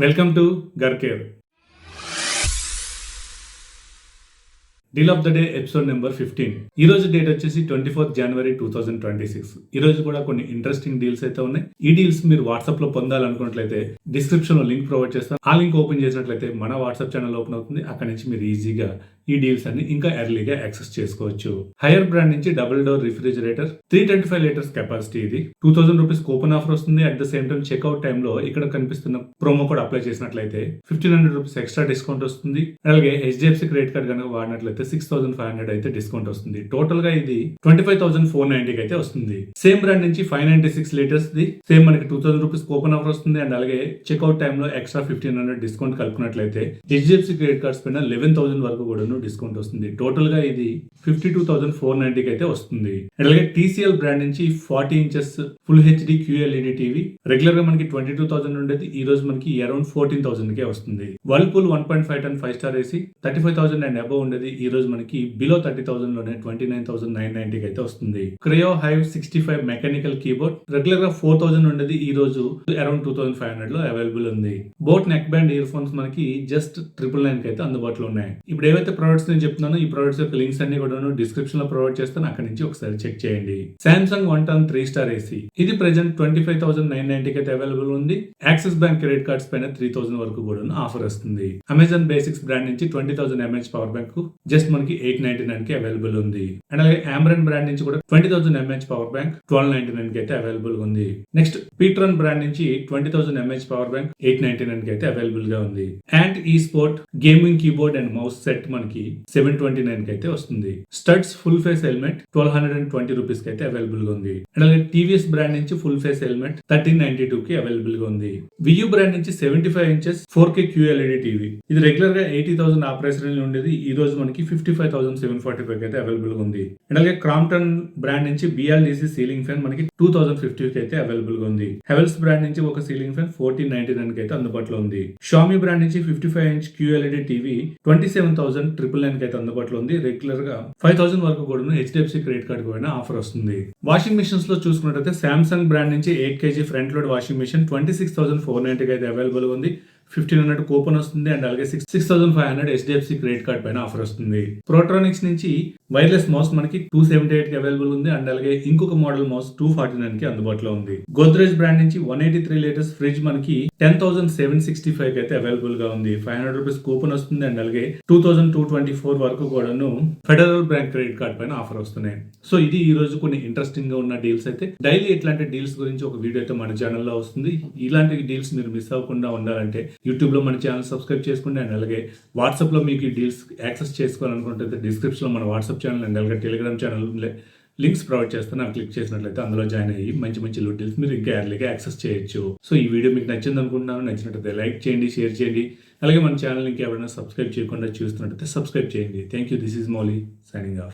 Welcome to గర్కేర్. Deal of the day episode number 15. ఈ రోజు డేట్ వచ్చేసి 24th January 2026. ఈ రోజు కూడా కొన్ని ఇంట్రెస్టింగ్ డీల్స్ అయితే ఉన్నాయి. ఈ డీల్స్ మీరు వాట్సాప్ లో పొందాలనుకున్నట్లయితే డిస్క్రిప్షన్ లో లింక్ ప్రొవైడ్ చేస్తాను. ఆ లింక్ ఓపెన్ చేసినట్లయితే మన వాట్సాప్ ఛానల్ ఓపెన్ అవుతుంది. అక్కడ నుంచి మీరు ఈజీగా ఈ డీల్స్ అన్ని ఇంకా ఎర్లీగా యాక్సెస్ చేసుకోవచ్చు. హైయర్ బ్రాండ్ నుంచి double door refrigerator 325 litres capacity. ఇది 2000 రూపీస్ కూపన్ ఆఫర్ వస్తుంది. At the same time checkout time లో ఇక్కడ కనిపిస్తున్న ప్రోమో కోడ్ అప్లై చేసినట్లయితే 1500 రూపీస్ ఎక్స్ట్రా డిస్కౌంట్ వస్తుంది. అలాగే HDFC క్రెడిట్ కార్డ్ కనుక వాడినట్లయితే 6500 అయితే డిస్కౌంట్ వస్తుంది. టోటల్ గా ఇది 25,490 అయితే వస్తుంది. సేమ్ బ్రాండ్ నుంచి 596 లీటర్స్ ది సేమ్ మనకి 2000 రూపీస్ కూపన్ ఆఫర్ వస్తుంది. అండ్ అలాగే చెక్అవుట్ టైమ్ లో ఎక్స్ట్రా 1500 డిస్కౌంట్ కలుపుకున్నట్లయితే HDFC క్రెడిట్ కార్డ్స్ పైన 11,000 వరకు కూడా డిస్కౌంట్ వస్తుంది. టోటల్ గా ఇది 52,490 అయితే వస్తుంది. అలాగే TCL బ్రాండ్ నుంచి 40 inches full HD QLED TV regular గా మనకి 22,000 ఉండేది. ఈ రోజు మనకి అరౌండ్ 14,000 కే వస్తుంది. Whirlpool 1.5 ton 5 star AC 35,000 and above ఉండేది. ఈ రోజు మనకి బిలో 30,000 లోనే 29,990 అయితే వస్తుంది. Kreo Hive 65 mechanical keyboard regular గా 4,000 ఉండేది. ఈ రోజు అరౌండ్ 2,500 లో అవైలబుల్ ఉంది. Boat neck band ear phones మనకి జస్ట్ 999 అయితే అందుబాటులో ఉన్నాయి. ఇప్పుడు ఏవైతే ప్రొడక్ట్స్ నేను చెప్తున్నానో ఈ ప్రొడక్ట్స్ యొక్క లింక్స్ అన్ని కూడా డిస్క్రిప్షన్ లో ప్రొవైడ్ చేస్తాను. అక్కడ నుంచి ఒకసారి చెక్ చేయండి. సామ్సంగ్ 1 టన్ 3 స్టార్ AC ఇది ప్రెజెంట్ 25,990 అయితే అవైలబుల్ ఉంది. యాక్సిస్ బ్యాంక్ క్రెడిట్ కార్డ్స్ పైన 3,000 వరకు కూడా ఆఫర్ వస్తుంది. అమెజాన్ బేసిక్స్ బ్రాండ్ నుంచి 20,000 mAh పవర్ బ్యాంక్ జస్ట్ మనకి 899 కి అవైలబుల్ ఉంది. అండ్ అలాగే ఆమ్రన్ బ్రాండ్ నుంచి కూడా 20,000 mAh పవర్ బ్యాంక్ 1299 కి అయితే అవైలబుల్ ఉంది. నెక్స్ట్ పీట్రన్ బ్రాండ్ నుంచి 20,000 mAh పవర్ బ్యాంక్ 899 కి అయితే అవైలబుల్ గా ఉంది. అండ్ ఈ sport gaming keyboard and mouse set మనకి 729 కి అయితే వస్తుంది. Studs full face helmet 1220 rupees కి అయితే అవైలబుల్ గా ఉంది. అండ్ అలాగే TVS బ్రాండ్ నుంచి ఫుల్ ఫేస్ హెల్మెట్ 1392 కి అవైలబుల్ గా ఉంది. వియూ బ్రాండ్ నుంచి 75 ఇంచెస్ 4K QLED టీవీ ఇది రెగ్యులర్ గా 80,000 ఆ ప్రైస్ రేంజ్ లో ఉండేది. ఈ రోజు మనకి 55,745 అయితే అవైలబుల్ గా ఉంది. అండ్ అలాగే క్రాంప్టన్ బ్రాండ్ నుంచి BLDC సీలింగ్ ఫ్యాన్ మనకి 2,050 కి అయితే అవైలబుల్ గా ఉంది. హెవెల్స్ బ్రాండ్ నుంచి ఒక సీలింగ్ ఫ్యాన్ 1499 కి అయితే అందుబాటులో ఉంది. షామీ బ్రాండ్ నుంచి 55 ఇంచ్ QLED టీవీ 27,999 కి అయితే అందుబాటులో ఉంది. రెగ్యులర్ గా 5,000 వరకు కూడా HDFC క్రెడిట్ కార్డ్ పైన ఆఫర్ వస్తుంది. వాషింగ్ మిషన్స్ లో చూసుకున్నట్లయితే సామ్సంగ్ బ్రాండ్ నుంచి 8 kg front load washing machine 26,490 కి అయితే అవైలబుల్ గా ఉంది. 1,500 కూపన్ వస్తుంది. అండ్ అలాగే 6,500 HDFC క్రెడిట్ కార్డ్ పైన ఆఫర్ వస్తుంది. ప్రోట్రానిక్స్ నుంచి వైర్లెస్ మౌస్ మనకి 278 కి అవైలబుల్ ఉంది. అండ్ అలాగే ఇంకొక మోడల్ మౌస్ 249 కి అందుబాటులో ఉంది. గోద్రేజ్ బ్రాండ్ నుంచి 183 లీటర్స్ ఫ్రిడ్జ్ మనకి 10,765 కి అయితే అవైలబుల్ గా ఉంది. 500 రూపీస్ కూపన్ వస్తుంది. అండ్ అలాగే 2,224 వరకు కూడాను ఫెడరల్ బ్యాంక్ క్రెడిట్ కార్డ్ పైన ఆఫర్ వస్తున్నాయి. సో ఇది ఈ రోజు కొన్ని ఇంట్రెస్టింగ్ గా ఉన్న డీల్స్ అయితే డైలీ ఇట్లాంటి డీల్స్ గురించి ఒక వీడియో అయితే మన ఛానల్లో వస్తుంది. ఇలాంటి డీల్స్ మీరు మిస్ అవ్వకుండా ఉండాలంటే యూట్యూబ్ లో మన ఛానల్ సబ్స్క్రైబ్ చేసుకోండి. అండ్ అలాగే వాట్సాప్ లో మీకు ఈ డీల్స్ యాక్సెస్ చేసుకోవాలనుకుంటే డిస్క్రిప్షన్ లో మన వాట్సాప్ ఛానల్ అండ్ అలాగే టెలిగ్రామ్ ఛానల్ లింక్స్ ప్రొవైడ్ చేస్తాను. క్లిక్ చేసినట్లయితే అందులో జాయిన్ అయ్యి మంచి మంచి డీల్స్ మీరు ఇంకా ఎర్లీగా యాక్సెస్ చేయొచ్చు. సో ఈ వీడియో మీకు నచ్చింది అనుకుంటున్నాను. నచ్చినట్లయితే లైక్ చేయండి, షేర్ చేయండి. అలాగే మన ఛానల్ ఇంకా ఎవరైనా సబ్స్క్రైబ్ చేయకుండా చూస్తున్నట్లయితే సబ్స్క్రైబ్ చేయండి. Thank you. This is Mouli signing off.